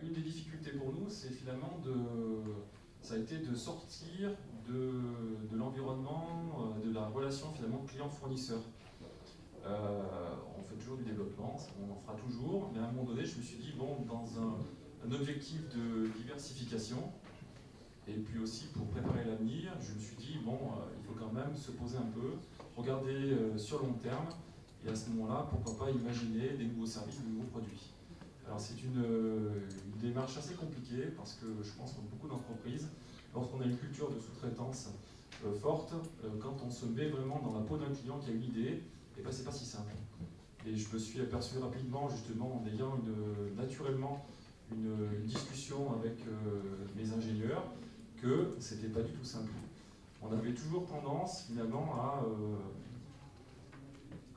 une des difficultés pour nous, c'est finalement ça a été de sortir de l'environnement, de la relation finalement client-fournisseur. On fait toujours du développement, on en fera toujours, mais à un moment donné, je me suis dit, bon, dans un objectif de diversification, et puis aussi pour préparer l'avenir, je me suis dit, bon, il faut quand même se poser un peu, regarder sur long terme, et à ce moment-là, pourquoi pas imaginer des nouveaux services, des nouveaux produits. Alors c'est une démarche assez compliquée, parce que je pense que beaucoup d'entreprises, lorsqu'on a une culture de sous-traitance forte, quand on se met vraiment dans la peau d'un client qui a une idée, et ben c'est pas si simple. Et je me suis aperçu rapidement, justement, en ayant naturellement une discussion avec mes ingénieurs, que c'était pas du tout simple. On avait toujours tendance, finalement,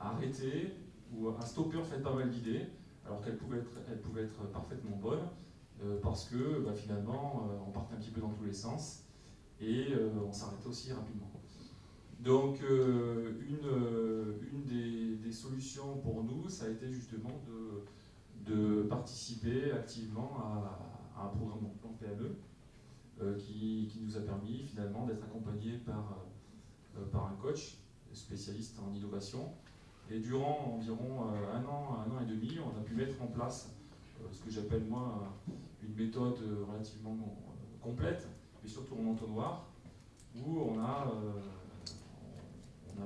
à arrêter ou à stopper en fait pas mal d'idées, alors qu'elles pouvaient être parfaitement bonnes, parce que finalement, on partait un petit peu dans tous les sens et on s'arrêtait aussi rapidement. Donc une des solutions pour nous, ça a été justement de participer activement à un programme d'emploi en PME qui nous a permis finalement d'être accompagnés par un coach spécialiste en innovation. Et durant environ un an et demi, on a pu mettre en place ce que j'appelle moi une méthode relativement complète, mais surtout en entonnoir, où on a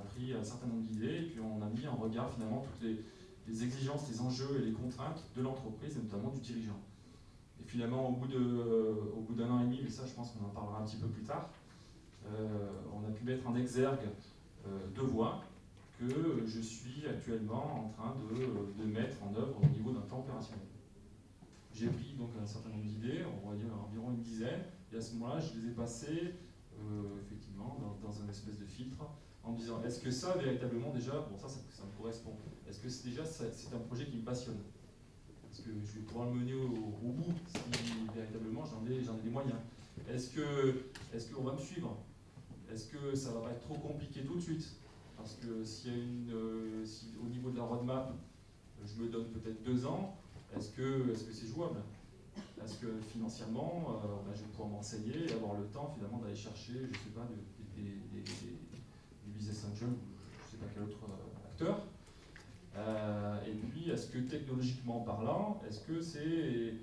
pris un certain nombre d'idées et puis on a mis en regard finalement toutes les exigences, les enjeux et les contraintes de l'entreprise et notamment du dirigeant. Et finalement, au bout d'un an et demi, mais ça je pense qu'on en parlera un petit peu plus tard, on a pu mettre en exergue deux voies que je suis actuellement en train de mettre en œuvre au niveau d'un plan opérationnel. J'ai pris donc un certain nombre d'idées, on va dire environ une dizaine, et à ce moment-là, je les ai passées effectivement dans un espèce de filtre en me disant est-ce que ça véritablement déjà, bon ça me correspond, est-ce que c'est un projet qui me passionne? Est-ce que je vais pouvoir le mener au bout si véritablement j'en ai les moyens? Est-ce qu'on va me suivre? Est-ce que ça va pas être trop compliqué tout de suite? Parce que si au niveau de la roadmap, je me donne peut-être 2 ans, est-ce que c'est jouable? Est-ce que financièrement, je vais pouvoir m'enseigner et avoir le temps finalement d'aller chercher, je ne sais pas, des business angels ou je ne sais pas quel autre acteur? Et puis, est-ce que technologiquement parlant, est-ce que c'est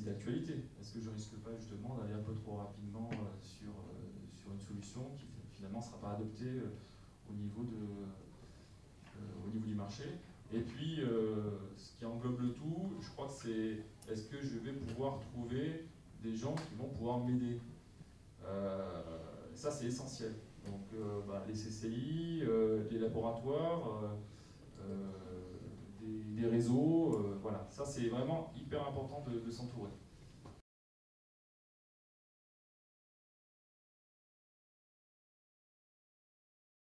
d'actualité? Est-ce que je risque pas justement d'aller un peu trop rapidement sur une solution qui finalement ne sera pas adoptée au niveau du marché? Et puis, ce qui englobe le tout, je crois que c'est est-ce que je vais pouvoir trouver des gens qui vont pouvoir m'aider? Ça, c'est essentiel. Donc, les CCI, les laboratoires, des réseaux, voilà. Ça, c'est vraiment hyper important de s'entourer.